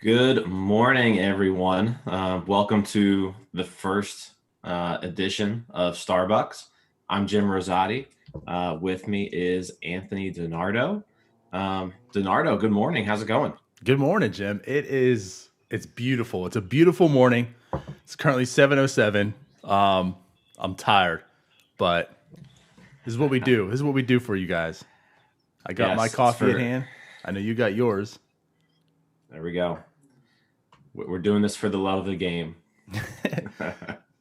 Good morning, everyone. Welcome to the first edition of Starbucks. I'm Jim Rosati. With me is Anthony DiNardo. DiNardo, good morning. How's it going? Good morning, Jim. It's beautiful. It's a beautiful morning. It's currently 7:07. I'm tired, but this is what we do. This is what we do for you guys. I got my Yes, it's coffee at for, hand. I know you got yours. there we go. We're doing this for the love of the game.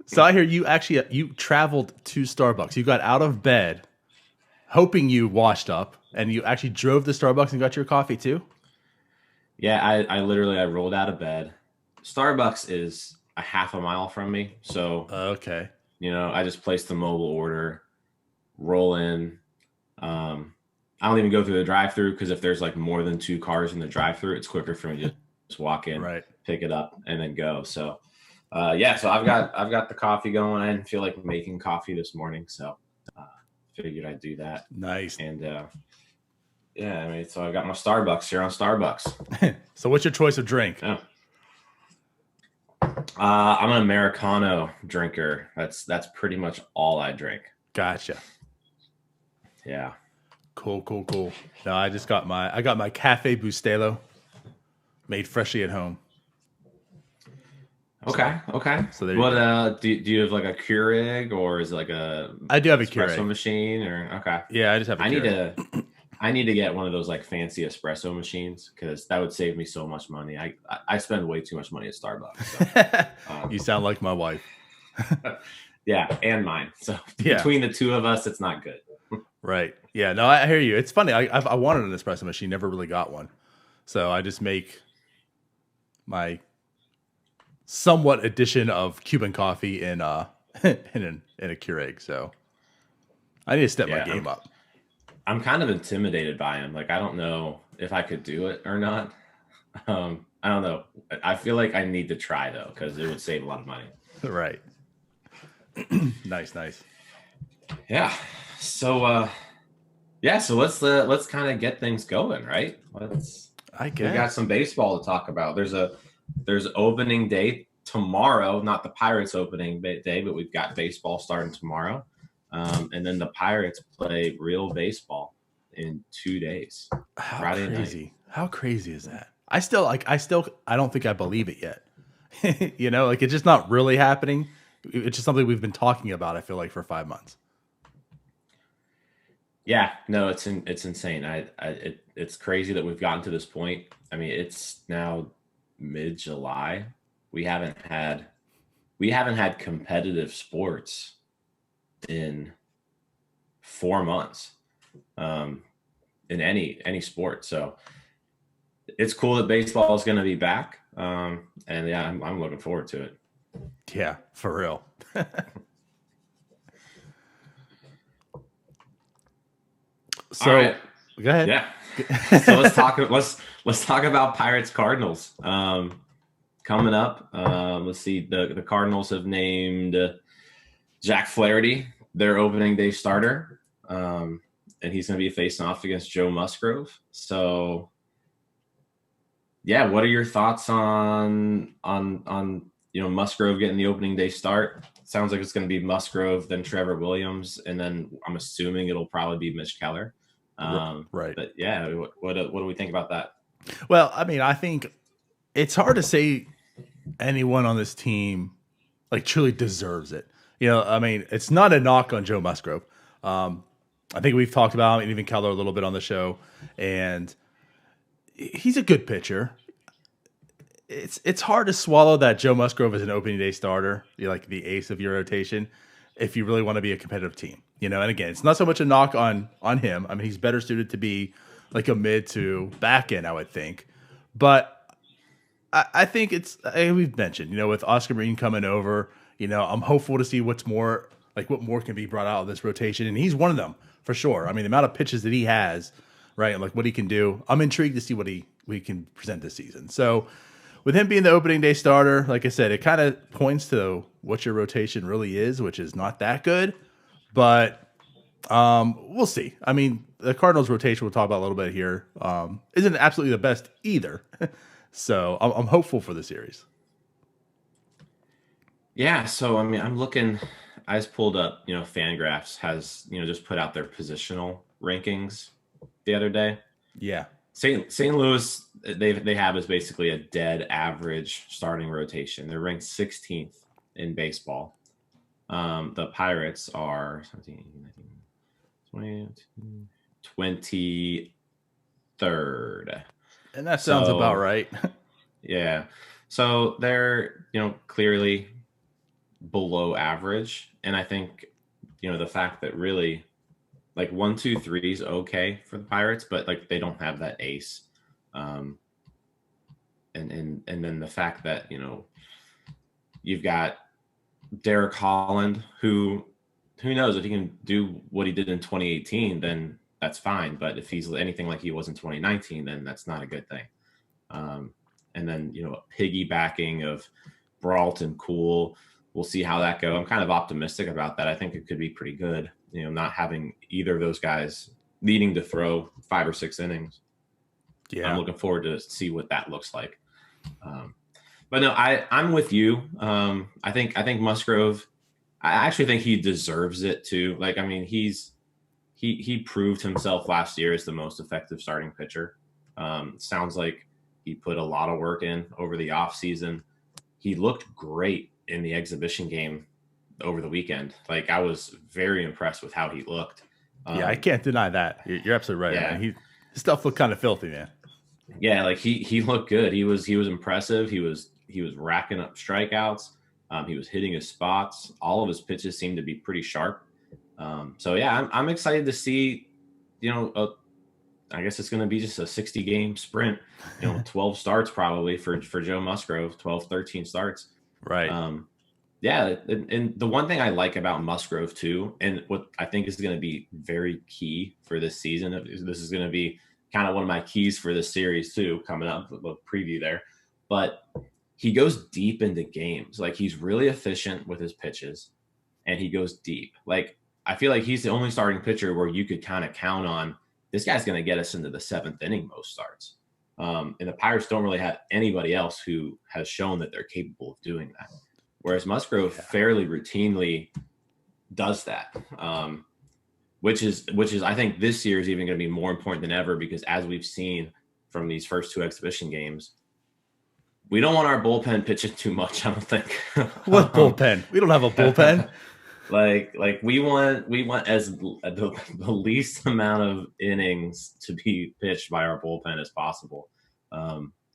So I hear you traveled to Starbucks. You got out of bed hoping you washed up and you actually drove to Starbucks and got your coffee too? Yeah, I rolled out of bed. Starbucks is a half a mile from me. So, Okay. I just placed the mobile order, roll in. I don't even go through the drive-through because if there's like more than two cars in the drive-through, it's quicker for me to just walk in, Right. pick it up, and then go. So, yeah. So I've got the coffee going. I didn't feel like making coffee this morning, so uh, figured I'd do that. Nice. And yeah, I mean, so I got my Starbucks here on Starbucks. So what's your choice of drink? Yeah. I'm an Americano drinker. That's pretty much all I drink. Gotcha. Yeah. Cool. No, I got my Cafe Bustelo made freshly at home. So Okay. Okay. so there you What go. do you have like a Keurig or is it like a I do have a espresso Keurig. machine or okay? Yeah, I just have a I need Keurig. to I need to get one of those like fancy espresso machines because that would save me so much money. I spend way too much money at Starbucks. So You um, sound like my wife. yeah, and mine. So Yeah, between the two of us, it's not good. right. Yeah, no, I hear you. It's funny. I wanted an espresso machine, never really got one. So I just make my somewhat addition of Cuban coffee in in a Keurig. So I need to step my Yeah, game up. I'm kind of intimidated by him. Like I don't know if I could do it or not. I don't know. I feel like I need to try though because it would save a lot of money. Right. Nice. Yeah. So yeah, so let's kind of get things going, right? Let's I We got guess. some baseball to talk about. There's opening day tomorrow, not the Pirates opening day, but we've got baseball starting tomorrow. And then the Pirates play real baseball in 2 days, How Friday night. crazy. How crazy is that? I don't think I believe it yet. Like it's just not really happening. It's just something we've been talking about, I feel like, for 5 months. Yeah, no, it's insane. It's crazy that we've gotten to this point. I mean, it's now mid July. We haven't had we haven't had competitive sports in 4 months um, in any sport. So it's cool that baseball is going to be back. And yeah, I'm looking forward to it. Yeah, for real. All right. So go ahead. Yeah. So let's talk about Pirates Cardinals. Coming up, let's see. The Cardinals have named Jack Flaherty their opening day starter, and he's going to be facing off against Joe Musgrove. So yeah, what are your thoughts on Musgrove getting the opening day start? Sounds like it's going to be Musgrove, then Trevor Williams, and then I'm assuming it'll probably be Mitch Keller. Right. But yeah, what do we think about that? Well, I mean, I think it's hard to say anyone on this team like truly deserves it. I mean, it's not a knock on Joe Musgrove. Um, I think we've talked about him and even Keller a little bit on the show, and he's a good pitcher. It's hard to swallow that Joe Musgrove is an opening day starter, you're like the ace of your rotation, if you really want to be a competitive team. And again, it's not so much a knock on him. I mean, he's better suited to be like a mid to back end, I would think. But I think we've mentioned, with Oscar Marine coming over, I'm hopeful to see what more can be brought out of this rotation, and he's one of them for sure. I mean, the amount of pitches that he has, right, and like what he can do, I'm intrigued to see what we can present this season. So, with him being the opening day starter, like I said, it kind of points to what your rotation really is, which is not that good. But we'll see. I mean, the Cardinals rotation we'll talk about a little bit here isn't absolutely the best either. So I'm hopeful for the series. Yeah, so I mean, I'm looking. I just pulled up. Fangraphs has just put out their positional rankings the other day. Yeah. St. Louis, they have is basically a dead average starting rotation. They're ranked 16th in baseball. The Pirates are 17, 19, 20, 23rd. And that sounds about So right. yeah, so they're clearly below average, and I think the fact that really like 1, 2, 3 is okay for the Pirates, but like they don't have that ace. Um, and then the fact that you've got Derek Holland, who knows if he can do what he did in 2018, then that's fine. But if he's anything like he was in 2019, then that's not a good thing. And then piggybacking of Brault and Cool, we'll see how that go. I'm kind of optimistic about that. I think it could be pretty good. Not having either of those guys needing to throw 5 or 6 innings. Yeah. I'm looking forward to see what that looks like. But no, I'm with you. I think Musgrove. I actually think he deserves it too. Like, I mean, he proved himself last year as the most effective starting pitcher. Sounds like he put a lot of work in over the offseason. He looked great in the exhibition game over the weekend. Like, I was very impressed with how he looked. Yeah, I can't deny that. You're absolutely right. Yeah. Man. His stuff looked kind of filthy, man. Yeah, like he looked good. He was impressive. He was racking up strikeouts. He was hitting his spots. All of his pitches seemed to be pretty sharp. So yeah, I'm excited to see. I guess it's going to be just a 60 game sprint. 12 starts probably for Joe Musgrove. 12, 13 starts. Right. Yeah, and the one thing I like about Musgrove too, and what I think is going to be very key for this season, this is going to be kind of one of my keys for this series too, coming up, a preview there. But he goes deep into games. Like, he's really efficient with his pitches, and he goes deep. Like, I feel like he's the only starting pitcher where you could kind of count on this guy's going to get us into the 7th inning most starts. And the Pirates don't really have anybody else who has shown that they're capable of doing that. Whereas Musgrove fairly routinely does that, which is I think this year is even going to be more important than ever, because as we've seen from these first 2 exhibition games, we don't want our bullpen pitching too much. I don't think. What bullpen? We don't have a bullpen. like we want as the least amount of innings to be pitched by our bullpen as possible.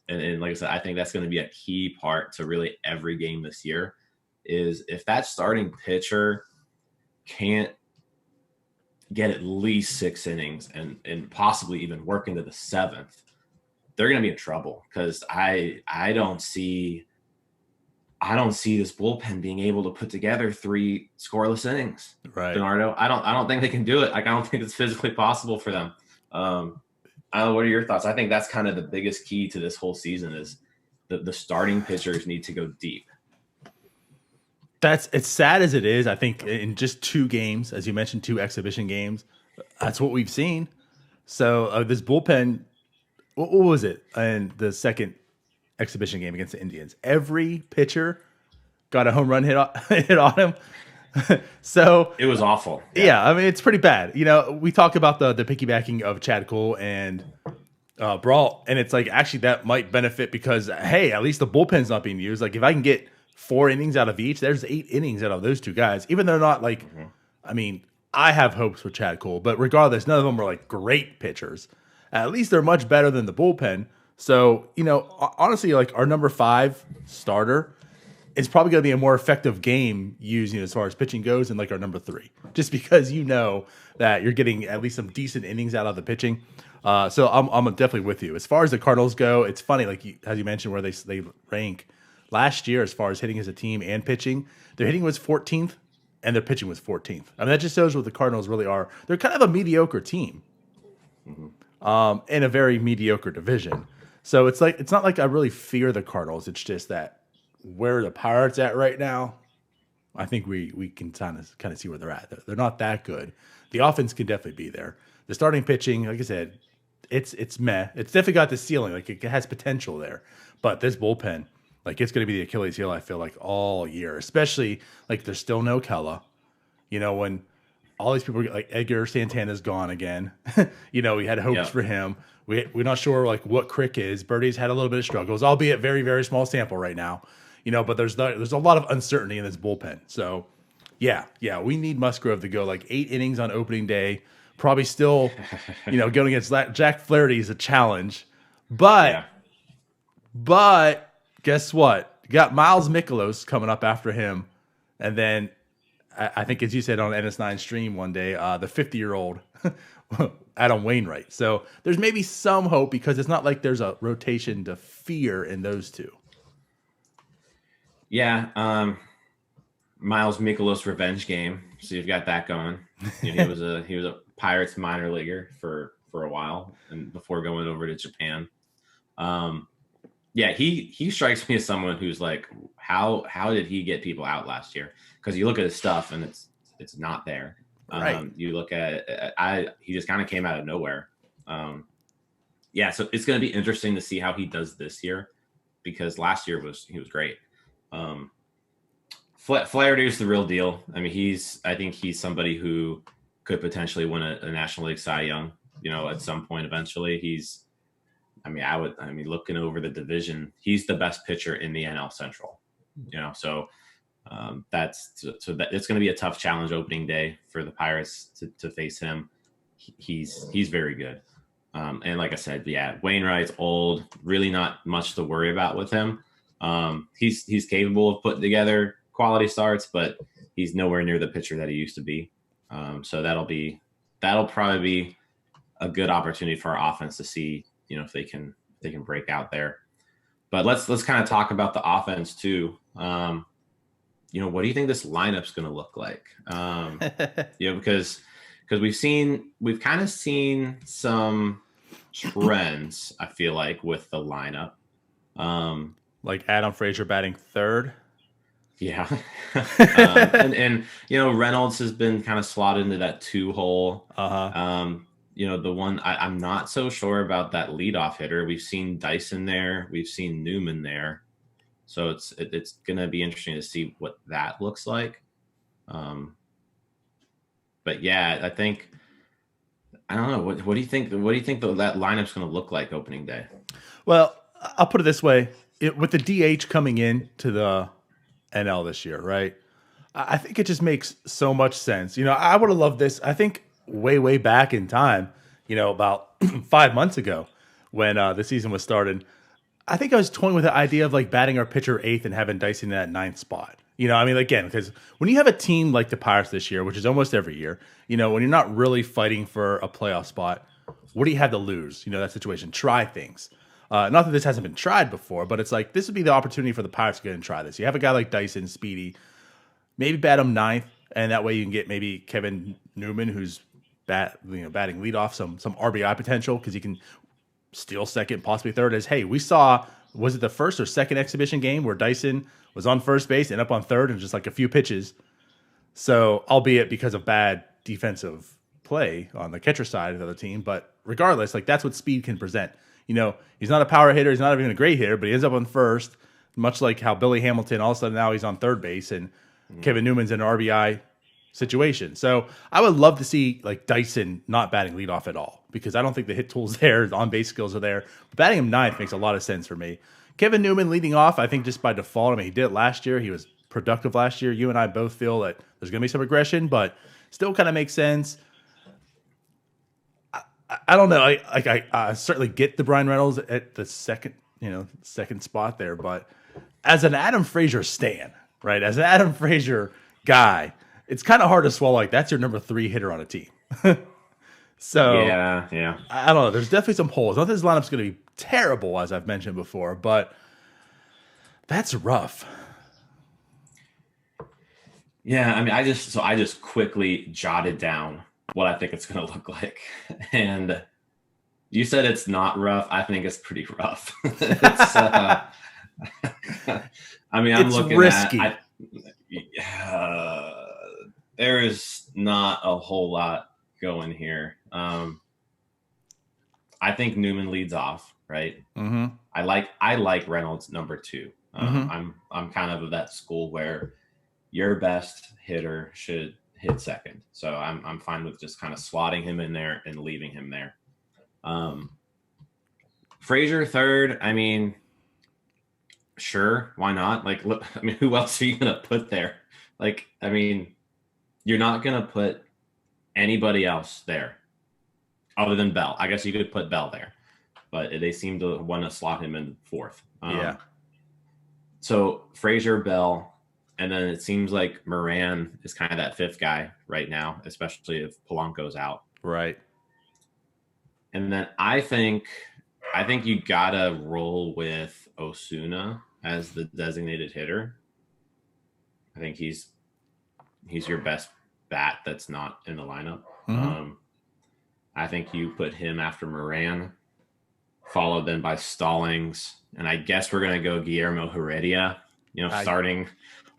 And like I said, I think that's going to be a key part to really every game this year, is if that starting pitcher can't get at least 6 innings and possibly even work into the 7th, they're going to be in trouble, because I don't see this bullpen being able to put together 3 scoreless innings. Right. Bernardo, I don't think they can do it. Like, I don't think it's physically possible for them. I don't know, what are your thoughts? I think that's kind of the biggest key to this whole season, is the starting pitchers need to go deep. It's sad as it is. I think in just 2 games, as you mentioned, 2 exhibition games, that's what we've seen. So this bullpen, what was it in the second exhibition game against the Indians? Every pitcher got a home run hit on him. So it was awful. Yeah, I mean, it's pretty bad. We talk about the piggybacking of Chad Cole and Brault, and it's like, actually that might benefit, because hey, at least the bullpen's not being used. Like, if I can get 4 innings out of each, there's 8 innings out of those 2 guys. Even though they're not like, I mean, I have hopes with Chad Cole, but regardless, none of them are like great pitchers. At least they're much better than the bullpen. So, honestly, like, our number 5 starter is probably going to be a more effective game used, as far as pitching goes, than like our number 3, just because that you're getting at least some decent innings out of the pitching. So I'm definitely with you. As far as the Cardinals go, it's funny, like as you mentioned, where they rank last year as far as hitting as a team and pitching. Their hitting was 14th, and their pitching was 14th. I mean, that just shows what the Cardinals really are. They're kind of a mediocre team, in a very mediocre division. So it's not like I really fear the Cardinals. It's just that where the Pirates at right now, I think we can kind of see where they're at. They're not that good. The offense can definitely be there. The starting pitching, like I said, it's meh. It's definitely got the ceiling. Like, it has potential there. But this bullpen, like, it's going to be the Achilles heel, I feel like, all year. Especially, like, there's still no Kella. When all these people, like Edgar Santana's gone again. We had hopes for him. We're not sure, like, what Crick is. Birdie's had a little bit of struggles, albeit very, very small sample right now. But there's a lot of uncertainty in this bullpen. So, yeah, we need Musgrove to go like 8 innings on opening day. Probably still, going against Jack Flaherty is a challenge. But guess what? You got Miles Mikolas coming up after him. And then I think, as you said on NS9 stream one day, the 50-year-old Adam Wainwright. So there's maybe some hope because it's not like there's a rotation to fear in those two. Yeah. Miles Mikolas revenge game. So you've got that going. He was a Pirates minor leaguer for a while and before going over to Japan. He strikes me as someone who's like, how did he get people out last year? Because you look at his stuff and it's not there. Right. You look at he just kind of came out of nowhere. So it's going to be interesting to see how he does this year because last year he was great. Flaherty is the real deal. I mean, I think he's somebody who could potentially win a National League Cy Young, at some point eventually. Looking over the division, he's the best pitcher in the NL Central, it's going to be a tough challenge opening day for the Pirates to face him. He's very good. And like I said, Wainwright's old, really not much to worry about with him. He's capable of putting together quality starts, but he's nowhere near the pitcher that he used to be. So that'll probably be a good opportunity for our offense to see, if they can break out there. But let's kind of talk about the offense too. What do you think this lineup's going to look like? Because we've kind of seen some trends, I feel like, with the lineup. Like Adam Frazier batting third. Yeah. and Reynolds has been kind of slotted into that 2 hole. The one I'm not so sure about that leadoff hitter. We've seen Dyson there. We've seen Newman there. So it's going to be interesting to see what that looks like. But yeah, I think, I don't know. What do you think? What do you think that lineup's going to look like opening day? Well, I'll put it this way. With the DH coming in to the NL this year, right? I think it just makes so much sense. I would have loved this. I think way back in time, about 5 months ago when the season was started, I think I was toying with the idea of like batting our pitcher 8th and having Dyson in that 9th spot. Again, because when you have a team like the Pirates this year, which is almost every year, when you're not really fighting for a playoff spot, what do you have to lose? That situation. Try things. Not that this hasn't been tried before, but it's like this would be the opportunity for the Pirates to go and try this. You have a guy like Dyson, Speedy, maybe bat him 9th, and that way you can get maybe Kevin Newman, who's batting leadoff, some RBI potential because he can steal second, possibly third. We saw, was it the first or second exhibition game where Dyson was on first base and up on third and just like a few pitches. So, albeit because of bad defensive play on the catcher side of the other team, but regardless, like that's what speed can present. He's not a power hitter. He's not even a great hitter, but he ends up on first, much like how Billy Hamilton, all of a sudden now he's on third base and Kevin Newman's in an RBI situation. So I would love to see like Dyson not batting leadoff at all because I don't think the hit tool's there, the on-base skills are there. But batting him 9th makes a lot of sense for me. Kevin Newman leading off, I think just by default. He did it last year. He was productive last year. You and I both feel that there's going to be some aggression, but still kind of makes sense. I don't know. I certainly get the Brian Reynolds at the second spot there, but as an Adam Frazier stan, right? As an Adam Frazier guy, it's kind of hard to swallow. Like that's your number 3 hitter on a team. So yeah. I don't know. There's definitely some holes. Not that this lineup's going to be terrible, as I've mentioned before, but that's rough. Yeah, I just quickly jotted down what I think it's going to look like, and you said it's not rough. I think it's pretty rough. I'm it's looking risky. There is not a whole lot going here. I think Newman leads off, right? Mm-hmm. I like Reynolds number 2. Mm-hmm. I'm kind of that school where your best hitter should hit second. So I'm fine with just kind of slotting him in there and leaving him there. Frazier third. I mean, sure, why not? Like, look, I mean, who else are you gonna put there? Like, I mean, you're not gonna put anybody else there other than Bell. I guess you could put Bell there, but they seem to want to slot him in fourth. Yeah. So Frazier, Bell, and then it seems like Moran is kind of that fifth guy right now, especially if Polanco's out. Right. And then I think you gotta roll with Osuna as the designated hitter. I think he's your best bat that's not in the lineup. Mm-hmm. I think you put him after Moran, followed then by Stallings, and I guess we're gonna go Guillermo Heredia.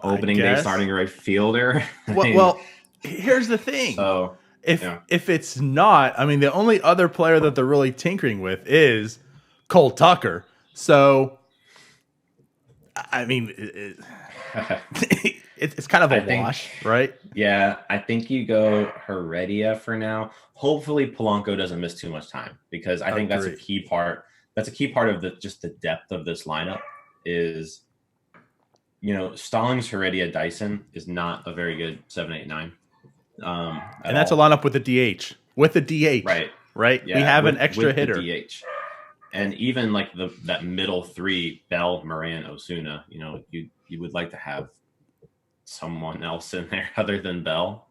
Opening day starting right fielder. Well, here's the thing. So if it's not, I mean, the only other player that they're really tinkering with is Cole Tucker. So, I mean, it's kind of a wash, right? Yeah, I think you go Heredia for now. Hopefully, Polanco doesn't miss too much time because I think that's a key part. That's a key part of the depth of this lineup is, Stallings, Heredia, Dyson is not a very good 7, 8, 9. And that's a lineup with a DH. With a DH. Right? Yeah, we have an extra hitter. DH. And even like that middle three, Bell, Moran, Osuna, you would like to have someone else in there other than Bell.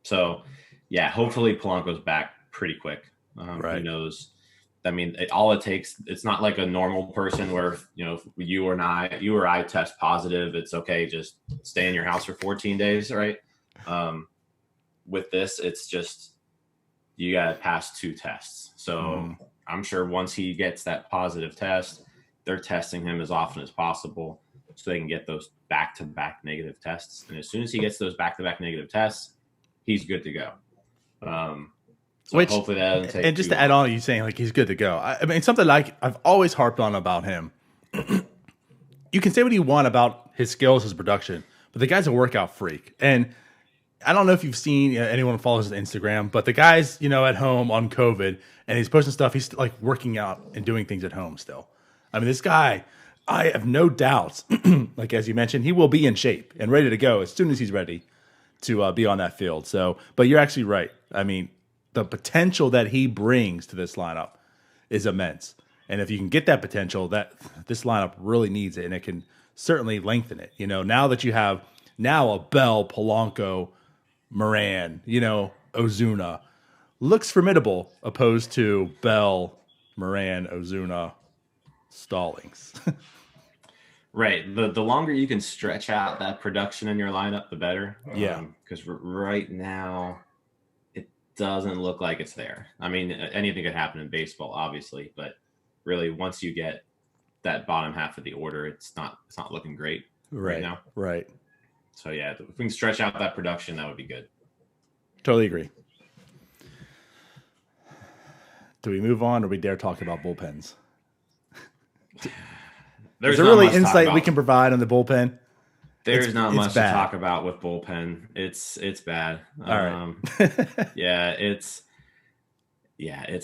So, yeah, hopefully Polanco's back pretty quick. Right. Who knows? I mean, all it takes, it's not like a normal person where, you or I test positive. It's okay. Just stay in your house for 14 days, right? With this, it's just you got to pass 2 tests. So I'm sure once he gets that positive test, they're testing him as often as possible so they can get those back-to-back negative tests. And as soon as he gets those back-to-back negative tests, he's good to go. So hopefully that doesn't take. And just to add on, you saying like he's good to go. I mean, something like I've always harped on about him. You can say what you want about his skills, his production, but the guy's a workout freak. And I don't know if you've seen anyone who follows his Instagram, but the guy's at home on COVID and he's posting stuff. He's like working out and doing things at home still. I mean, this guy, I have no doubts. Like as you mentioned, he will be in shape and ready to go as soon as he's ready to be on that field. So, but you're actually right. I mean, the potential that he brings to this lineup is immense. And if you can get that potential, that this lineup really needs it, and it can certainly lengthen it. Now that you have a Bell, Polanco, Moran, Ozuna, looks formidable opposed to Bell, Moran, Ozuna, Stallings. Right. The longer you can stretch out that production in your lineup, the better. Yeah. Because right now, doesn't look like it's there. I mean, anything could happen in baseball, obviously, but really, once you get that bottom half of the order, it's not looking great right now. Right. So yeah, if we can stretch out that production, that would be good. Totally agree. Do we move on, or we dare talk about bullpens? Is there really insight we can provide on the bullpen? There's not much to talk about with bullpen. It's bad. All right. It's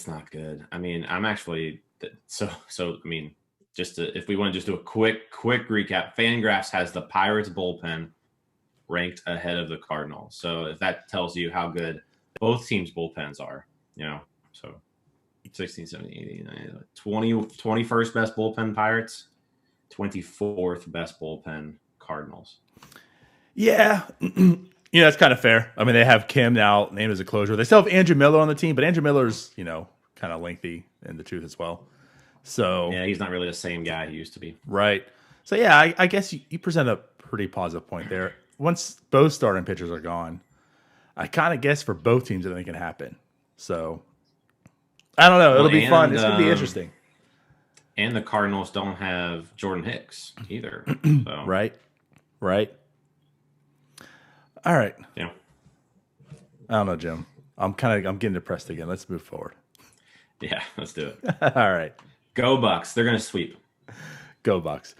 not good. I mean, I'm actually so. I mean, if we want to just do a quick recap, Fangraphs has the Pirates bullpen ranked ahead of the Cardinals. So if that tells you how good both teams' bullpens are, so 16, 17, 18, 19, 21st best bullpen Pirates, 24th best bullpen Cardinals. Yeah. It's kind of fair. I mean, they have Kim now named as a closer. They still have Andrew Miller on the team, but Andrew Miller's, kind of lengthy in the tooth as well. So yeah, he's not really the same guy he used to be. Right. So yeah, I guess you present a pretty positive point there. Once both starting pitchers are gone, I kind of guess for both teams that it can happen. So I don't know. It'll be fun. It's going to be interesting. And the Cardinals don't have Jordan Hicks either. So. Right. All right. Yeah. I don't know, Jim. I'm getting depressed again. Let's move forward. Yeah, let's do it. All right. Go Bucks. They're going to sweep. Go Bucks.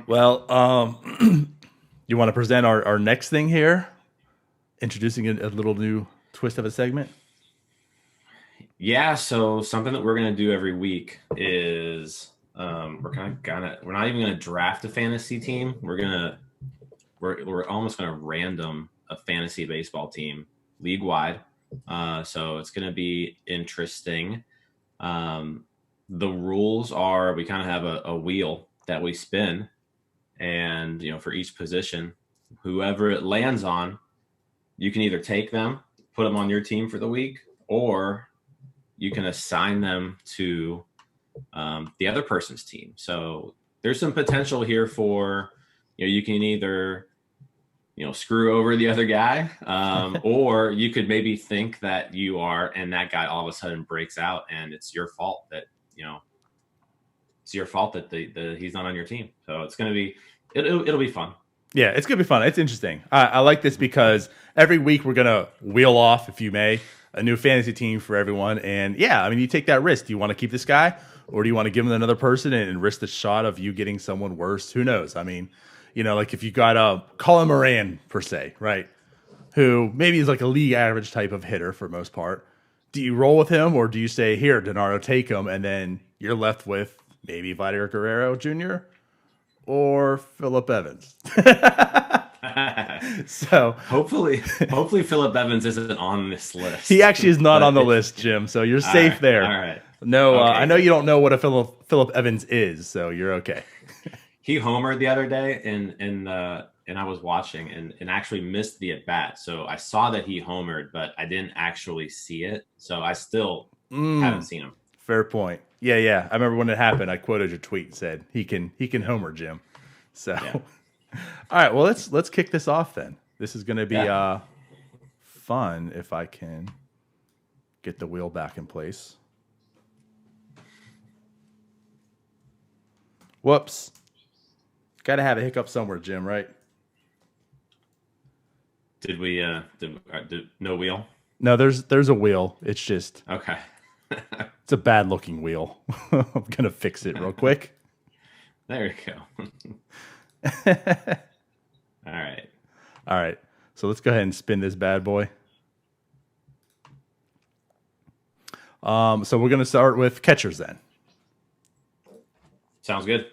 Well, you want to present our next thing here? Introducing a little new twist of a segment. Yeah, so something that we're gonna do every week is we're not even gonna draft a fantasy team. We're almost gonna random a fantasy baseball team league wide. So it's gonna be interesting. The rules are we kind of have a wheel that we spin, and for each position, whoever it lands on, you can either take them, put them on your team for the week, or you can assign them to the other person's team. So there's some potential here for, you can either, screw over the other guy, or you could maybe think that you are, and that guy all of a sudden breaks out, and it's your fault that, he's not on your team. So it's going to be, it'll be fun. Yeah, it's going to be fun. It's interesting. I like this because every week we're going to wheel off, if you may, a new fantasy team for everyone. And yeah, I mean, you take that risk. Do you want to keep this guy, or do you want to give him another person and risk the shot of you getting someone worse? Who knows? I mean, like if you got Colin Moran, per se, right? Who maybe is like a league average type of hitter for most part. Do you roll with him, or do you say, here, Donato, take him, and then you're left with maybe Vladimir Guerrero Jr. or Phillip Evans? So hopefully Phillip Evans isn't on this list. He actually is not on the list, Jim. So you're safe there. All right. No, okay. I know you don't know what a Phillip Evans is, so you're okay. He homered the other day, and I was watching and actually missed the at bat. So I saw that he homered, but I didn't actually see it. So I still haven't seen him. Fair point. Yeah. I remember when it happened. I quoted your tweet and said he can homer, Jim. So. Yeah. All right, well, let's kick this off then. This is going to be fun if I can get the wheel back in place. Whoops. Got to have a hiccup somewhere, Jim, right? Did we no wheel? No, there's a wheel. It's just okay. It's a bad looking wheel. I'm going to fix it real quick. There you go. All right. So let's go ahead and spin this bad boy. So we're going to start with catchers then. Sounds good.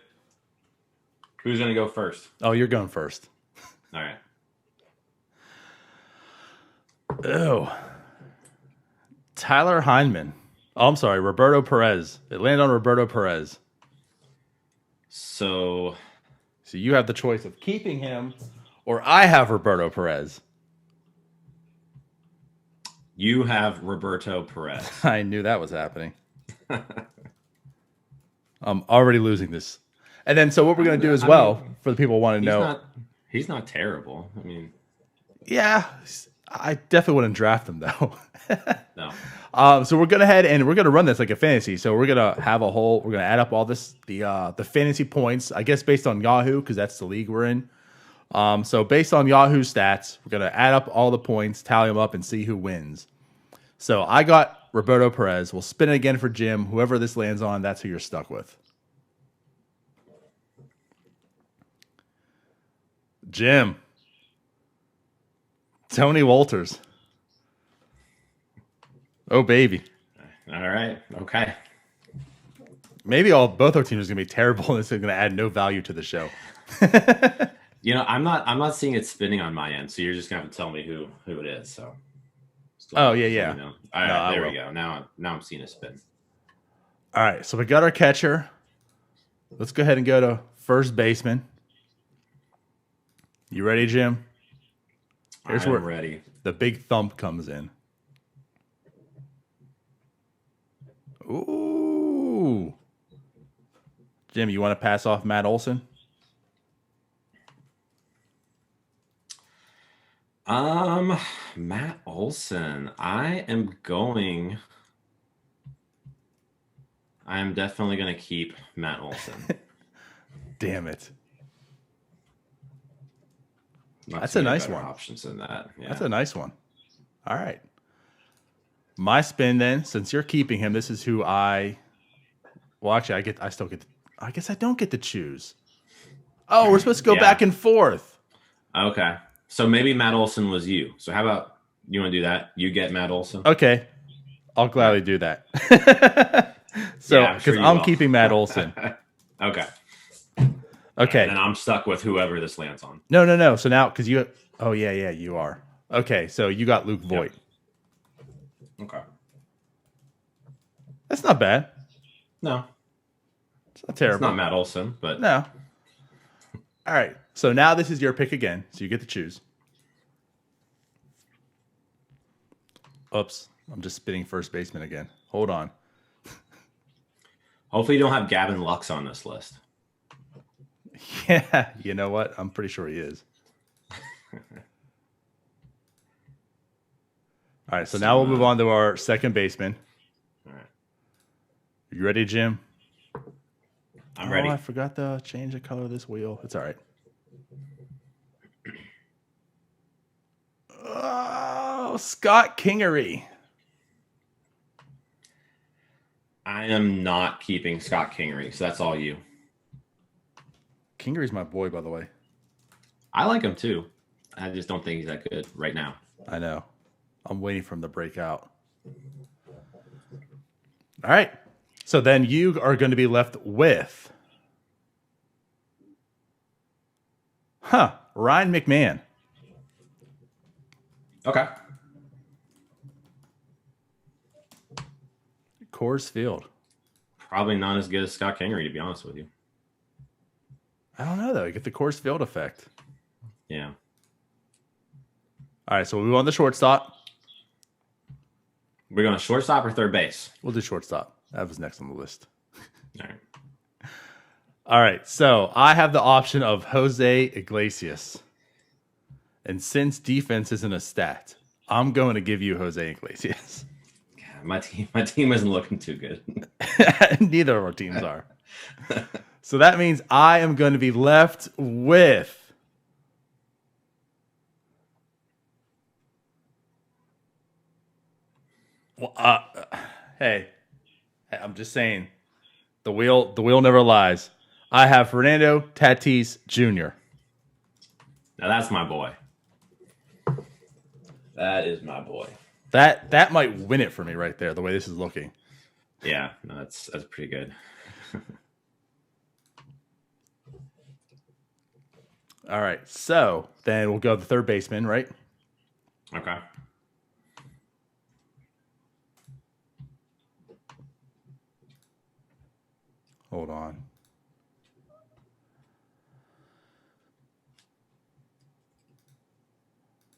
Who's going to go first? Oh, you're going first. All right. Oh. Tyler Heineman. Oh, I'm sorry, Roberto Perez. It landed on Roberto Perez. So you have the choice of keeping him, or I have Roberto Perez. You have Roberto Perez. I knew that was happening. I'm already losing this. And then, so what we're going to do as well, for the people who want to know. He's not terrible. I mean. Yeah, I definitely wouldn't draft him, though. No. So we're going to head and we're going to run this like a fantasy. So we're going to have we're going to add up all this, the fantasy points, I guess based on Yahoo, because that's the league we're in. So based on Yahoo stats, we're going to add up all the points, tally them up, and see who wins. So I got Roberto Perez. We'll spin it again for Jim. Whoever this lands on, that's who you're stuck with. Jim. Tony Walters. Oh, baby. All right. Okay. Maybe both our teams are going to be terrible, and this is going to add no value to the show. I'm not seeing it spinning on my end, so you're just going to have to tell me who it is. So. Oh, yeah. All right, there we go. Now I'm seeing a spin. All right, so we got our catcher. Let's go ahead and go to first baseman. You ready, Jim? Here's where ready. The big thump comes in. Ooh. Jim, you want to pass off Matt Olson? Matt Olson. I am definitely going to keep Matt Olson. Damn it. That's a nice one. Options than that. Yeah. That's a nice one. All right. My spin then, since you're keeping him, this is who I. Well, actually, I still get. I guess I don't get to choose. Oh, we're supposed to go back and forth. Okay, so maybe Matt Olson was you. So how about you want to do that? You get Matt Olson. Okay, I'll gladly do that. So because I'm keeping Matt Olson. Okay. Okay. And then I'm stuck with whoever this lands on. No. So now, because you. Oh yeah, you are. Okay, so you got Luke Voigt. Yep. Okay. That's not bad. No. It's not terrible. It's not Matt Olson, but no. All right. So now this is your pick again. So you get to choose. Oops. I'm just spinning first baseman again. Hold on. Hopefully you don't have Gavin Lux on this list. Yeah. You know what? I'm pretty sure he is. All right. So now we'll move on to our second baseman. All right. You ready, Jim? I'm ready. I forgot to change the color of this wheel. It's all right. Oh, Scott Kingery. I am not keeping Scott Kingery, so that's all you. Kingery's my boy, by the way. I like him too. I just don't think he's that good right now. I know. I'm waiting for him to break out. All right. So then you are going to be left with... Ryan McMahon. Okay. Coors Field. Probably not as good as Scott Kingery, to be honest with you. I don't know, though. You get the Coors Field effect. Yeah. All right, so we'll move on to shortstop. We're going shortstop or third base? We'll do shortstop. That was next on the list. All right. All right, so I have the option of Jose Iglesias. And since defense isn't a stat, I'm going to give you Jose Iglesias. God, my team isn't looking too good. Neither of our teams are. So that means I am going to be left with... Well, hey, I'm just saying, the wheel never lies. I have Fernando Tatis Jr. Now that's my boy. That is my boy. That might win it for me right there. The way this is looking. Yeah, no, that's pretty good. All right, so then we'll go to the third baseman, right? Okay. Hold on.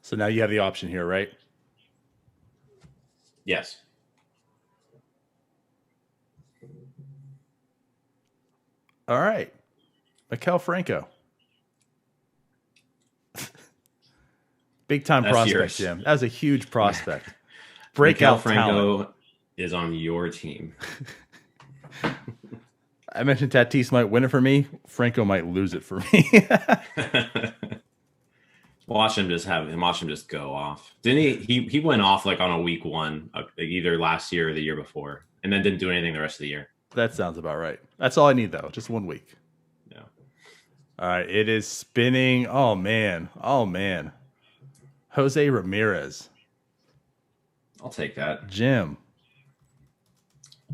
So now you have the option here, right? Yes. All right. Maikel Franco. Big time prospect, yours. Jim. That was a huge prospect. Breakout Maikel Franco talent. is on your team. I mentioned Tatis might win it for me. Franco might lose it for me. Watch him just go off. Didn't he went off like on a week one, either last year or the year before, and then didn't do anything the rest of the year. That sounds about right. That's all I need, though. Just 1 week. Yeah. All right. It is spinning. Oh, man. Jose Ramirez. I'll take that. Jim.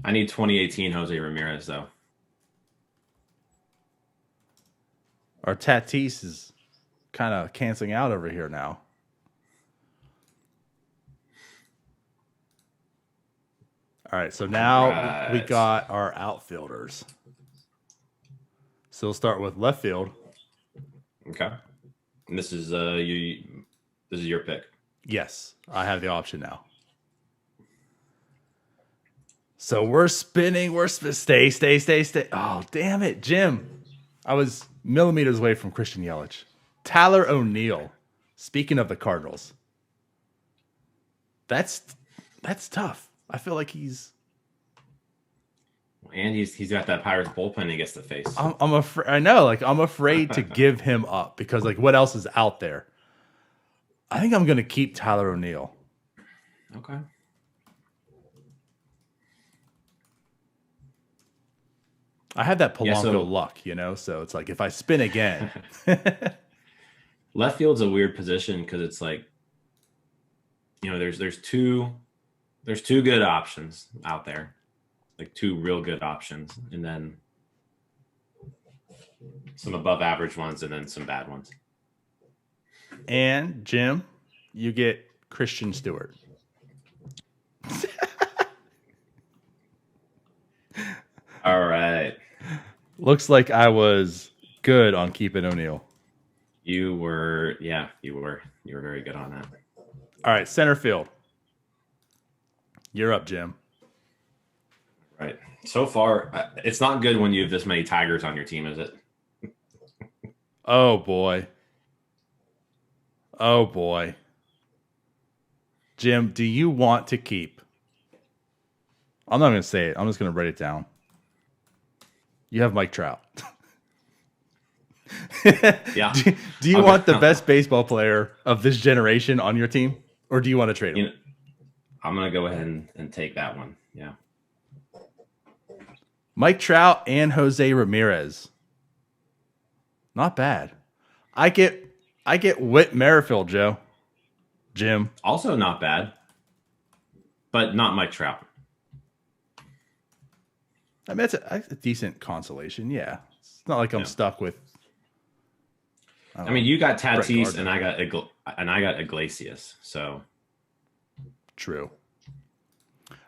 I need 2018 Jose Ramirez, though. Our Tatis is kind of canceling out over here now. All right, so now we got our outfielders. So we'll start with left field. Okay. And this is your pick. Yes, I have the option now. So we're spinning. Stay. Oh, damn it, Jim. I was millimeters away from Christian Yelich. Tyler O'Neill. Speaking of the Cardinals. That's tough. I feel like he's... And he's got that Pirates bullpen he gets to face. I'm afraid. I know. Like, I'm afraid to give him up because, like, what else is out there? I think I'm going to keep Tyler O'Neill. Okay. I had that Yeah, Polanco so luck, so it's like if I spin again. left field's a weird position because it's like, there's two good options out there, like two real good options, and then some above average ones, and then some bad ones. And Jim, you get Christian Stewart. All right. Looks like I was good on keeping O'Neal. You were very good on that. All right, center field. You're up, Jim. Right. So far, it's not good when you have this many Tigers on your team, is it? Oh, boy. Oh, boy. Jim, do you want to keep? I'm not going to say it. I'm just going to write it down. You have Mike Trout. Yeah. Do you want the best baseball player of this generation on your team? Or do you want to trade him? I'm going to go ahead and take that one. Yeah. Mike Trout and Jose Ramirez. Not bad. I get Whit Merrifield, Jim. Also not bad, but not Mike Trout. I mean, it's a decent consolation. Yeah. It's not like I'm stuck with. I mean, you got Tatis and I got Iglesias. So true.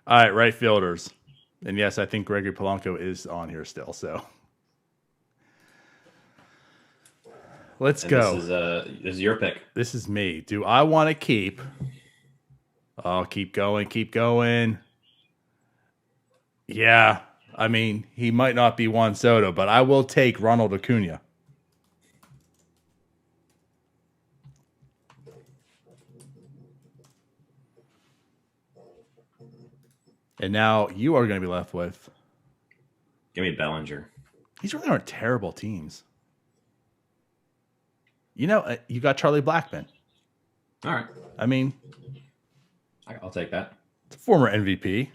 All right, right fielders. And yes, I think Gregory Polanco is on here still. So let's go. This is your pick. This is me. Do I want to keep? Oh, keep going. Yeah. I mean, he might not be Juan Soto, but I will take Ronald Acuna. And now you are going to be left with. Give me Bellinger. These really aren't terrible teams. You got Charlie Blackmon. All right. I mean, I'll take that. It's a former MVP.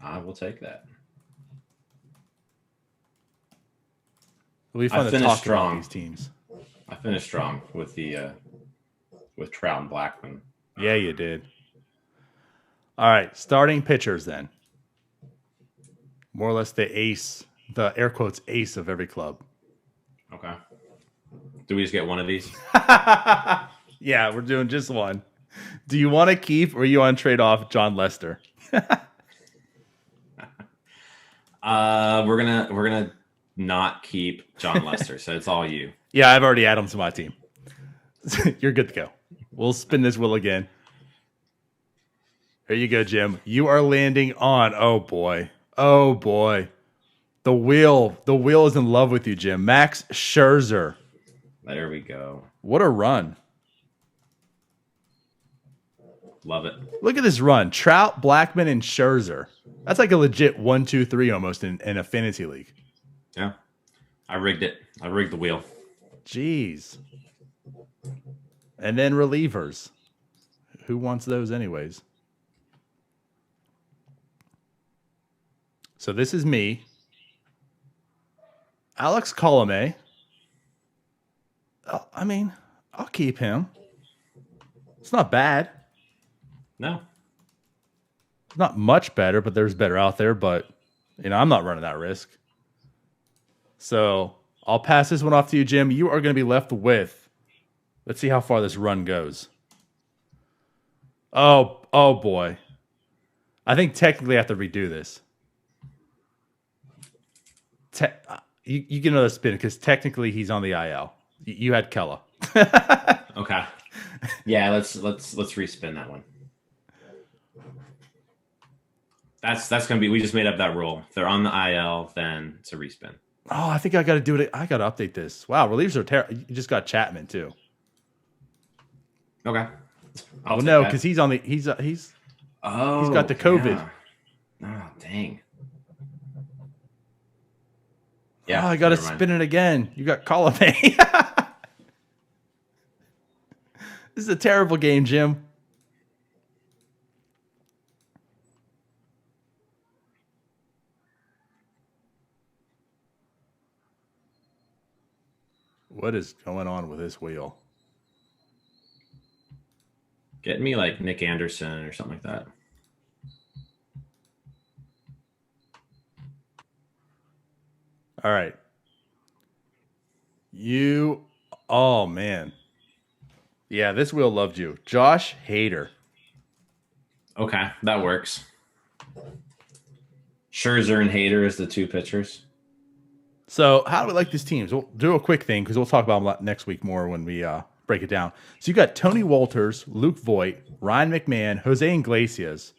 I will take that. It'll be fun to talk about these teams. I finished strong with with Trout and Blackmon. Yeah, you did. All right, starting pitchers then. More or less the ace, the air quotes ace of every club. Okay. Do we just get one of these? Yeah, we're doing just one. Do you want to keep or you want to trade off John Lester? We're gonna not keep John Lester, so it's all you. Yeah, I've already added him to my team. You're good to go. We'll spin this wheel again. There you go, Jim. You are landing on. Oh boy. The wheel is in love with you, Jim. Max Scherzer. There we go. What a run. Love it. Look at this run. Trout, Blackmon, and Scherzer. That's like a legit 1-2-3 almost in a fantasy league. Yeah. I rigged it. I rigged the wheel. Jeez. And then relievers. Who wants those anyways? So this is me. Alex Colomé. Oh, I mean, I'll keep him. It's not bad. No. It's not much better, but there's better out there. But, I'm not running that risk. So I'll pass this one off to you, Jim. You are going to be left with. Let's see how far this run goes. Oh boy. I think technically I have to redo this. You get another spin because technically he's on the IL. You had Kella. Okay. Yeah, let's respin that one. That's gonna be. We just made up that rule. If they're on the IL, then it's a respin. Oh, I think I got to do it. I got to update this. Wow, relievers are terrible. You just got Chapman too. Okay. Oh no, because he's on the he's got the COVID. Yeah. Oh dang. Yeah, I got to spin it again. You got Colomé. This is a terrible game, Jim. What is going on with this wheel? Get me like Nick Anderson or something like that. All right. Oh man. Yeah, this wheel loved you. Josh Hader. Okay, that works. Scherzer and Hader as the two pitchers. So, how do we like these teams? We'll do a quick thing because we'll talk about them next week more when we break it down. So, you got Tony Walters, Luke Voigt, Ryan McMahon, Jose Iglesias.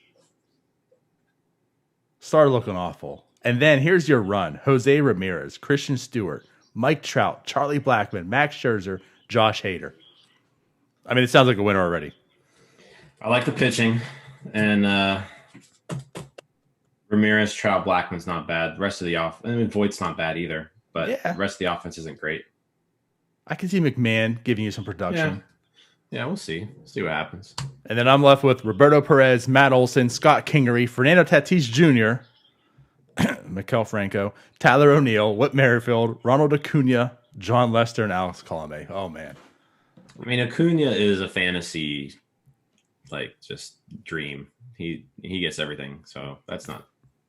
Started looking awful. And then here's your run: Jose Ramirez, Christian Stewart, Mike Trout, Charlie Blackmon, Max Scherzer, Josh Hader. I mean, it sounds like a winner already. I like the pitching, and Ramirez, Trout, Blackman's not bad. The rest of the offense, I mean, Voigt's not bad either, but the rest of the offense isn't great. I can see McMahon giving you some production. Yeah, we'll see. See what happens. And then I'm left with Roberto Perez, Matt Olson, Scott Kingery, Fernando Tatis Jr., Maikel Franco, Tyler O'Neill, Whit Merrifield, Ronald Acuna, John Lester, and Alex Colomé. Oh, man. I mean, Acuna is a fantasy, like, just dream. He gets everything, so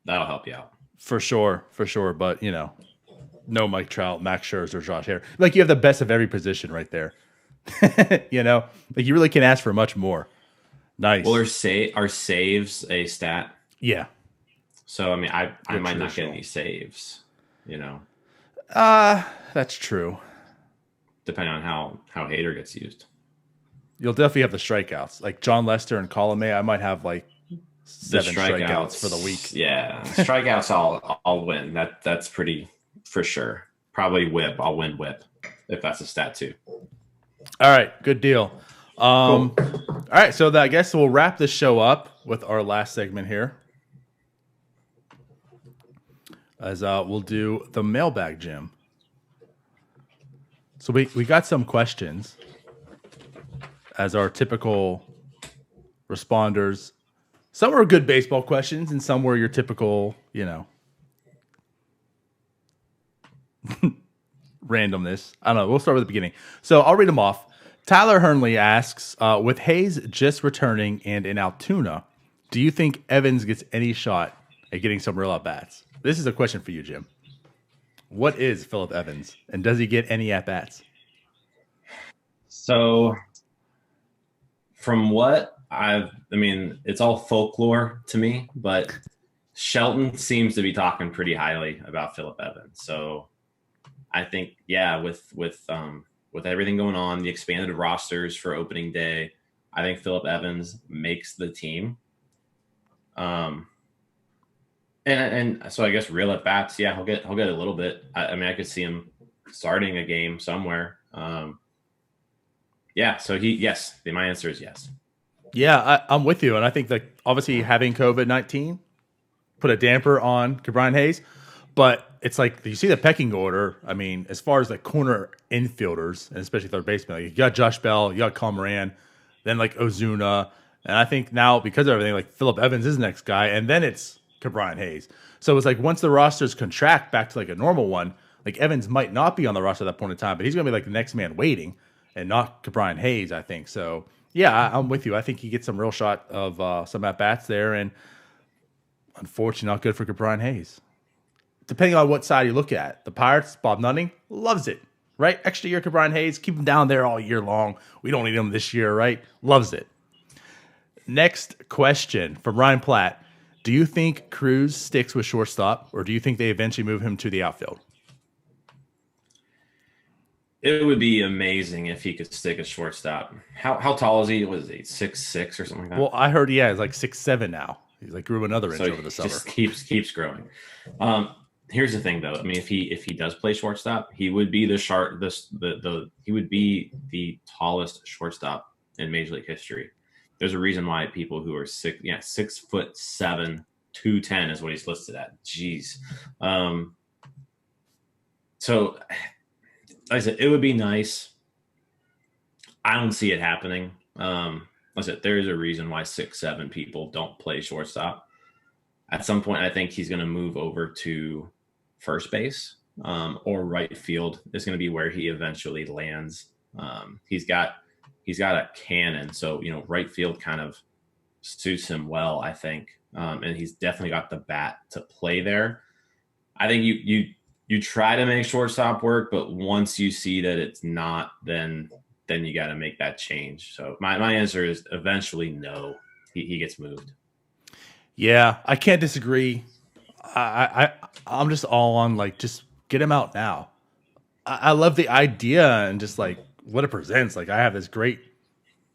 that'll help you out. For sure. But, no Mike Trout, Max Scherzer, Josh Hader. Like, you have the best of every position right there. Like, you really can't ask for much more. Nice. Well, are saves a stat? Yeah. So, I mean, I might not get any saves, That's true. Depending on how Hader gets used. You'll definitely have the strikeouts. Like John Lester and Colomé, I might have like 7 strikeouts for the week. Yeah. Strikeouts I'll win. That's pretty for sure. Probably whip. I'll win whip if that's a stat too. All right, good deal. Cool. All right, so I guess we'll wrap this show up with our last segment here. As we'll do the mailbag, Jim. So we got some questions as our typical responders. Some were good baseball questions and some were your typical, randomness. I don't know. We'll start with the beginning. So I'll read them off. Tyler Hernley asks, with Hayes just returning and in Altoona, do you think Evans gets any shot at getting some real at-bats? This is a question for you, Jim. What is Phillip Evans, and does he get any at-bats? So, from what it's all folklore to me, but Shelton seems to be talking pretty highly about Phillip Evans. So, I think, with everything going on, the expanded rosters for opening day, I think Phillip Evans makes the team. And so I guess real at bats, he'll get a little bit. I mean, I could see him starting a game somewhere. So my answer is yes. Yeah, I'm with you, and I think that obviously having COVID-19 put a damper on Ke'Bryan Hayes, but it's like you see the pecking order. I mean, as far as the corner infielders, and especially third baseman, like you got Josh Bell, you got Kyle Moran, then like Ozuna, and I think now because of everything, like Phillip Evans is the next guy, and then it's Ke'Bryan Hayes. So it's like once the rosters contract back to like a normal one, like Evans might not be on the roster at that point in time, but he's going to be like the next man waiting and not Ke'Bryan Hayes, I think. So yeah, I'm with you. I think he gets some real shot of some at-bats there, and unfortunately not good for Ke'Bryan Hayes. Depending on what side you look at. The Pirates, Bob Nutting, loves it, right? Extra year Ke'Bryan Hayes, keep him down there all year long. We don't need him this year, right? Loves it. Next question from Ryan Platt. Do you think Cruz sticks with shortstop, or do you think they eventually move him to the outfield? It would be amazing if he could stick at shortstop. How tall is he? Was he 6'6" or something like that? Well, I heard he's like 6'7" now. He's like grew another inch over the summer. Just keeps growing. Here's the thing, though. I mean, if he does play shortstop, he would be he would be the tallest shortstop in Major League history. There's a reason why people who are 6'7", 210 is what he's listed at. Jeez. So, like I said, it would be nice. I don't see it happening. Like I said, there is a reason why 6'7" people don't play shortstop. At some point, I think he's going to move over to first base, or right field is going to be where he eventually lands. He's got a cannon, so right field kind of suits him well, I think, and he's definitely got the bat to play there. I think you try to make shortstop work, but once you see that it's not, then you got to make that change. So my answer is eventually no. He gets moved. Yeah, I can't disagree. I'm just all on like just get him out now. I love the idea and just like what it presents. Like I have this great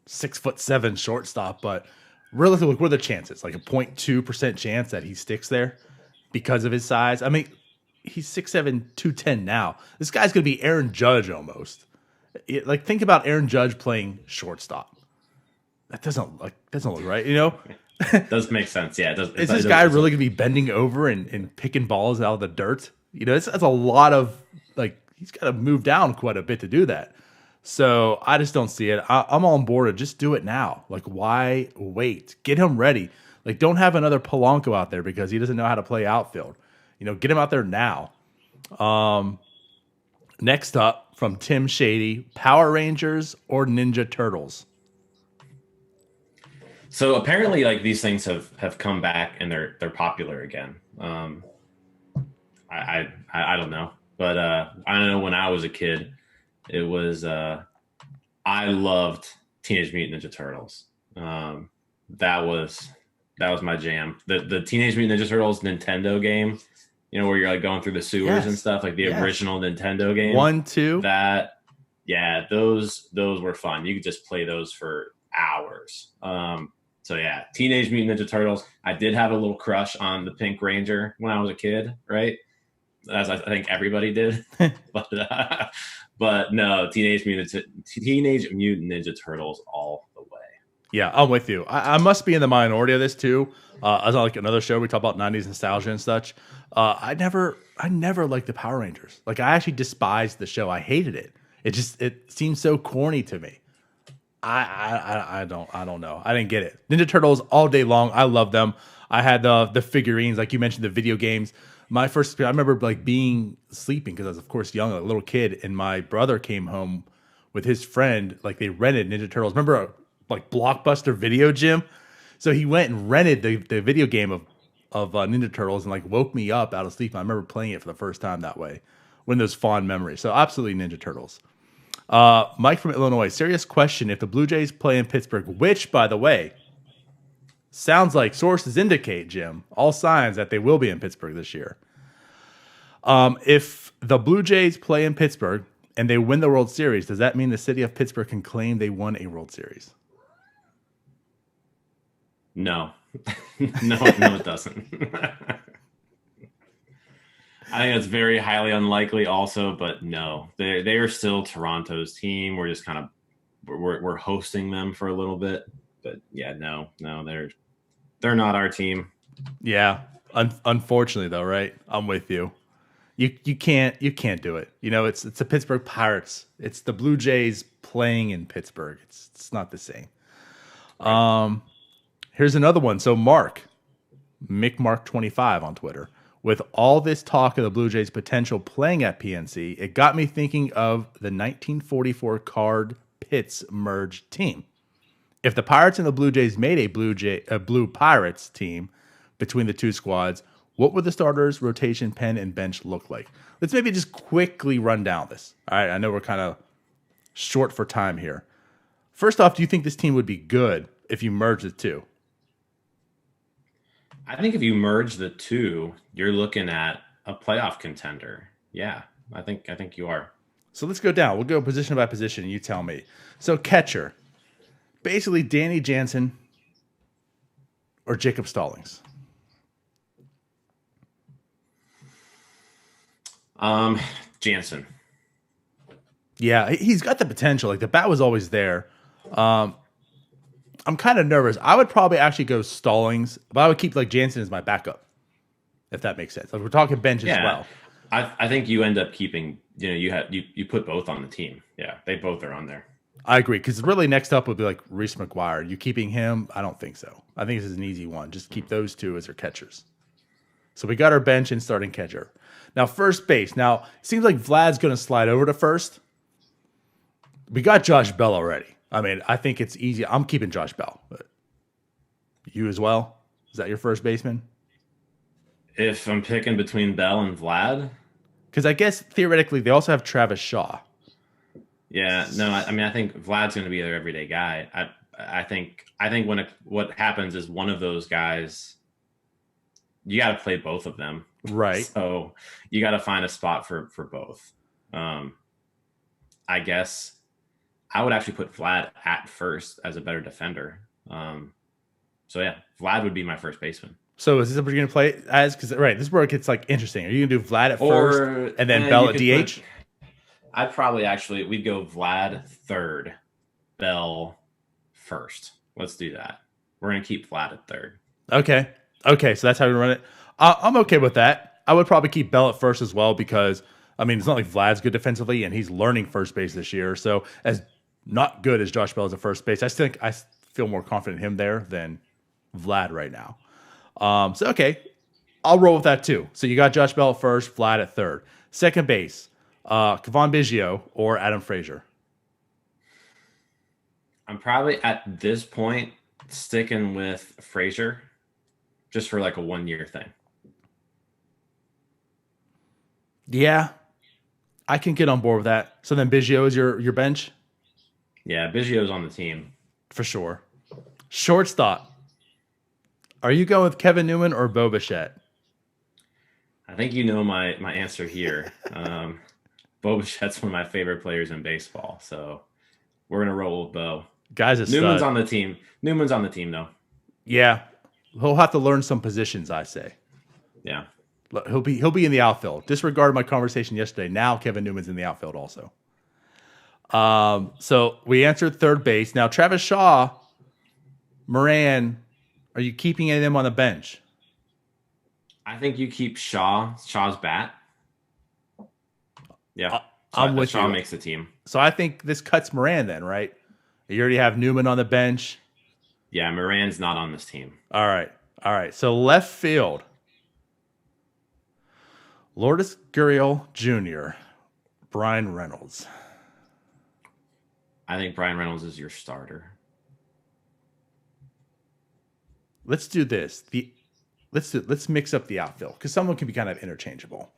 6'7" shortstop, but relatively, what are the chances? Like a 0.2% chance that he sticks there because of his size. I mean, he's 6'7", 210 now. This guy's gonna be Aaron Judge almost. Like think about Aaron Judge playing shortstop. That doesn't look right, you know? Does make sense. Yeah. Is this guy really gonna be bending over and picking balls out of the dirt? You know, that's a lot of like he's got to move down quite a bit to do that. So I just don't see it. I'm on board to just do it now. Like, why wait? Get him ready. Like, don't have another Polanco out there because he doesn't know how to play outfield. Get him out there now. Next up from Tim Shady, Power Rangers or Ninja Turtles? So apparently, like these things have come back and they're popular again. I don't know, but I don't know. When I was a kid, it was I loved Teenage Mutant Ninja Turtles. That was my jam. The Teenage Mutant Ninja Turtles Nintendo game, where you're like going through the sewers and stuff, like the original Nintendo game. 1, 2. Those were fun. You could just play those for hours. So yeah, Teenage Mutant Ninja Turtles. I did have a little crush on the Pink Ranger when I was a kid, right? As I think everybody did. But no, Teenage Mutant Ninja Turtles all the way. Yeah, I'm with you. I must be in the minority of this too. As on like another show, we talk about 90s nostalgia and such. I never liked the Power Rangers. Like I actually despised the show. I hated it. It seemed so corny to me. I don't know. I didn't get it. Ninja Turtles all day long. I love them. I had the figurines, like you mentioned, the video games. I remember like being sleeping because I was of course young, a little kid, and my brother came home with his friend. Like they rented Ninja Turtles. Remember like Blockbuster Video Gym? So he went and rented the video game of Ninja Turtles and like woke me up out of sleep. I remember playing it for the first time that way. One of those fond memories. So absolutely Ninja Turtles. Mike from Illinois, serious question. If the Blue Jays play in Pittsburgh, which, by the way, sounds like sources indicate, Jim, all signs that they will be in Pittsburgh this year. If the Blue Jays play in Pittsburgh and they win the World Series, does that mean the city of Pittsburgh can claim they won a World Series? No. No, it doesn't. I think that's very highly unlikely also, but no, they are still Toronto's team. We're just kind of, we're hosting them for a little bit, but yeah, no, they're not our team. Yeah. Unfortunately though, right? I'm with you. You can't do it. It's the Pittsburgh Pirates. It's the Blue Jays playing in Pittsburgh. It's not the same. Right. Here's another one. So McMark25 on Twitter. With all this talk of the Blue Jays' potential playing at PNC, it got me thinking of the 1944 Card-Pitts merged team. If the Pirates and the Blue Jays made a Blue Pirates team between the two squads, what would the starters, rotation, pen, and bench look like? Let's maybe just quickly run down this. All right, I know we're kind of short for time here. First off, do you think this team would be good if you merge the two? I think if you merge the two, you're looking at a playoff contender. Yeah, I think you are. So let's go down. We'll go position by position, and you tell me. So catcher, basically Danny Jansen or Jacob Stallings. Jansen. Yeah, he's got the potential. Like the bat was always there. I'm kind of nervous. I would probably actually go Stallings, but I would keep like Jansen as my backup, if that makes sense. Like we're talking bench as well. I think you end up keeping. You put both on the team. Yeah, they both are on there. I agree because really next up would be like Reese McGuire. You keeping him? I don't think so. I think this is an easy one. Just keep those two as their catchers. So we got our bench and starting catcher. Now first base. Now it seems like Vlad's going to slide over to first. We got Josh Bell already. I mean, I think it's easy. I'm keeping Josh Bell. But you as well? Is that your first baseman? If I'm picking between Bell and Vlad, Because I guess theoretically they also have Travis Shaw. yeah, no, I mean, I think Vlad's going to be their everyday guy. I think what happens is one of those guys, you got to play both of them, Right. so you got to find a spot for both. I guess I would actually put Vlad at first as a better defender. So yeah, Vlad would be my first baseman. So is this what you're going to play as? Because right, this is where it gets like interesting. Are you going to do Vlad at first and then Bell at DH? I'd probably we'd go Vlad third, Bell first. Let's do that. We're going to keep Vlad at third. Okay. So that's how we run it. I'm okay with that. I would probably keep Bell at first as well because, I mean, it's not like Vlad's good defensively and he's learning first base this year. So as not good as Josh Bell is at first base, I think I feel more confident in him there than Vlad right now. So, okay, I'll roll with that too. So you got Josh Bell at first, Vlad at third. Second base, Kevon Biggio or Adam Frazier? I'm probably at this point sticking with Frazier just for like a 1-year thing. Yeah, I can get on board with that. So then Biggio is your bench? Yeah, Biggio's on the team. For sure. Shortstop. Are you going with Kevin Newman or Bo Bichette? I think you know my answer here. Bo Bichette's one of my favorite players in baseball, so we're gonna roll with Bo. Guys, Newman's on the team. Newman's on the team, though. Yeah, he'll have to learn some positions. I say. Yeah, He'll be in the outfield. Disregard my conversation yesterday. Now Kevin Newman's in the outfield also. So we answered third base. Now Travis Shaw, Moran. Are you keeping any of them on the bench? I think you keep Shaw's bat. Yeah, I'm with Shaw you. makes the team. So I think this cuts Moran then, right? You already have Newman on the bench. Yeah, Moran's not on this team. All right. So left field, Lourdes Gurriel Jr., Brian Reynolds. I think Brian Reynolds is your starter. Let's do this. Let's mix up the outfield because someone can be kind of interchangeable.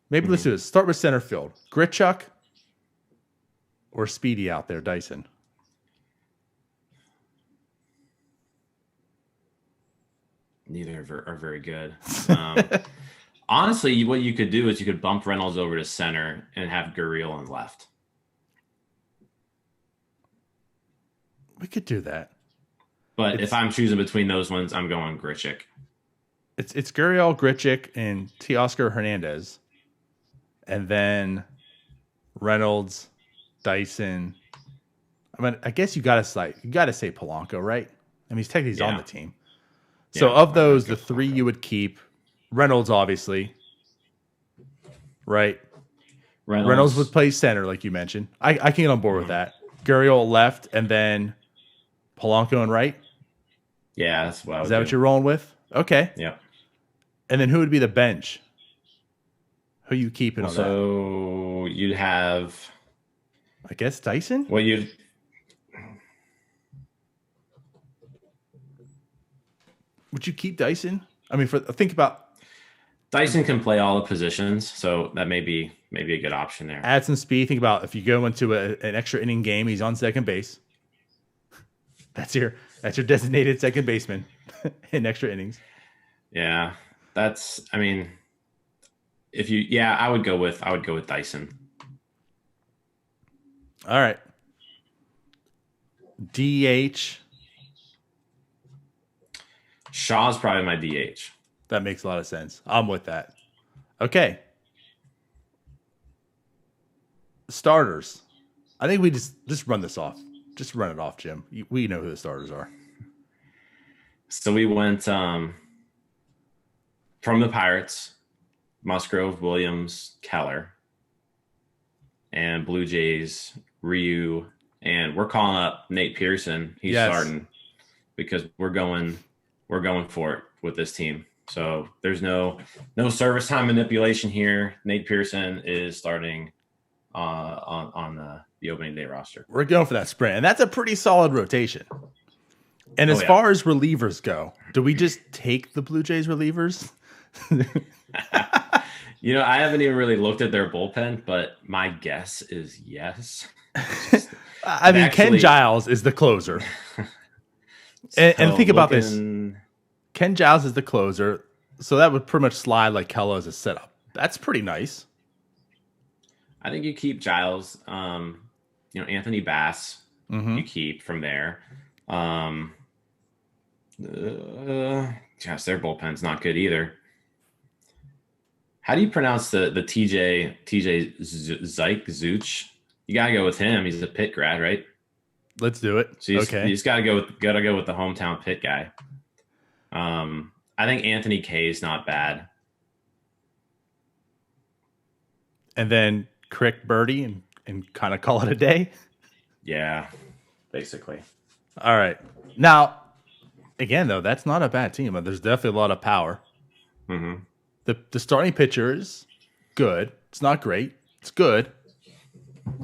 Maybe let's do this. Start with center field. Grichuk or Speedy out there, Dyson. Neither are very good. Honestly, what you could do is you could bump Reynolds over to center and have Gurriel on left. We could do that. But if I'm choosing between those ones, I'm going Grichuk. It's Gurriel, Grichuk, and Teoscar Hernandez. And then Reynolds, Dyson. I mean, I guess you gotta say Polanco, right? I mean, he's on the team. So Yeah, of those, the three you would keep, Reynolds obviously, right? Reynolds would play center, like you mentioned. I can get on board with that. Gurriel left, and then Polanco and right. Yeah, that's what I would Is that do. what you're rolling with? Okay. Yeah. And then who would be the bench? Who you keeping on that? So you'd have I guess Dyson? what you Would you keep Dyson? I mean, think about Dyson can play all the positions, so that may be a good option there. add some speed. Think about if you go into an extra inning game, he's on second base. That's your designated second baseman in extra innings. Yeah. I mean, I would go with Dyson. All right. DH. Shaw's probably my DH. That makes a lot of sense. I'm with that. Okay. Starters. I think we just run this off. Just run it off, Jim. We know who the starters are. So we went from the Pirates, Musgrove, Williams, Keller, and Blue Jays, Ryu, and we're calling up Nate Pearson. He's starting because we're going for it with this team. So there's no service time manipulation here. Nate Pearson is starting on the opening day roster. We're going for that sprint, and that's a pretty solid rotation. And as yeah. far as relievers go, do we just take the Blue Jays relievers? You know, I haven't even really looked at their bullpen, but my guess is yes. I mean, Ken Giles is the closer. and think about this. Ken Giles is the closer, so that would pretty much slide like Kello as a setup. That's pretty nice. I think you keep Giles. Anthony Bass, you keep from there. Gosh, their bullpen's not good either. How do you pronounce the TJ Zuch? You gotta go with him. He's a Pitt grad, right? Let's do it. So you just gotta go with the hometown Pitt guy. I think Anthony K is not bad. And then Crick Birdie and kind of call it a day. Yeah, basically. All right. Now, again, though, that's not a bad team. There's definitely a lot of power. Mm-hmm. The starting pitcher is good. It's not great. It's good.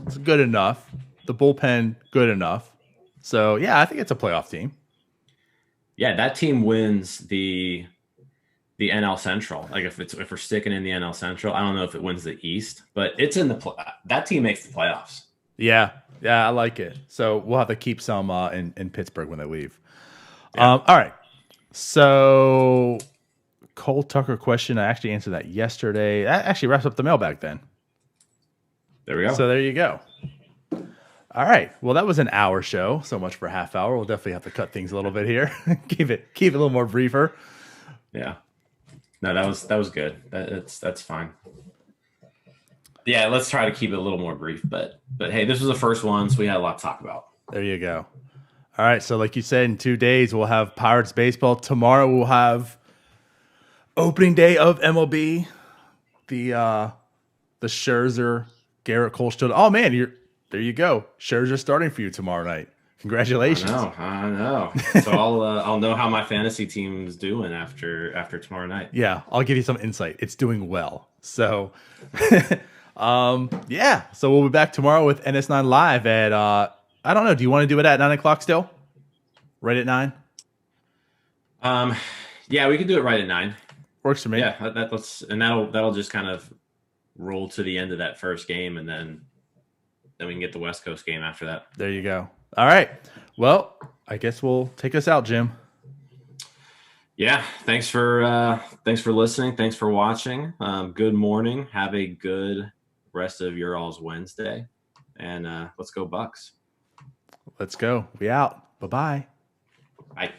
It's good enough. The bullpen, good enough. So, yeah, I think it's a playoff team. Yeah, that team wins the NL Central. Like if we're sticking in the NL Central, I don't know if it wins the East, but it's in that team makes the playoffs. Yeah, I like it. So we'll have to keep some in Pittsburgh when they leave. Yeah. All right. So Cole Tucker question. I actually answered that yesterday. That actually wraps up the mailbag then. There we go. So there you go. All right. Well, that was an hour show. So much for half hour. We'll definitely have to cut things a little bit here. keep it a little more briefer. Yeah. No, that was good. That's fine. Yeah, let's try to keep it a little more brief. But hey, this was the first one, so we had a lot to talk about. There you go. All right. So like you said, in 2 days we'll have Pirates baseball. Tomorrow we'll have opening day of MLB. The Scherzer, Garrett Cole Still. Oh man, there you go. Scherzer starting for you tomorrow night. Congratulations. I know. So I'll know how my fantasy team's doing after tomorrow night. Yeah, I'll give you some insight. It's doing well. So yeah. So we'll be back tomorrow with NS9 Live at I don't know. Do you want to do it at 9 o'clock still? Right at 9? Yeah, we can do it right at 9. Works for me. Yeah, that'll just kind of roll to the end of that first game, and then we can get the West Coast game after that. There you go. All right. Well, I guess we'll take us out, Jim. Yeah. Thanks for listening. Thanks for watching. Good morning. Have a good rest of your all's Wednesday, and let's go Bucks. Let's go. We out. Bye-bye. Bye.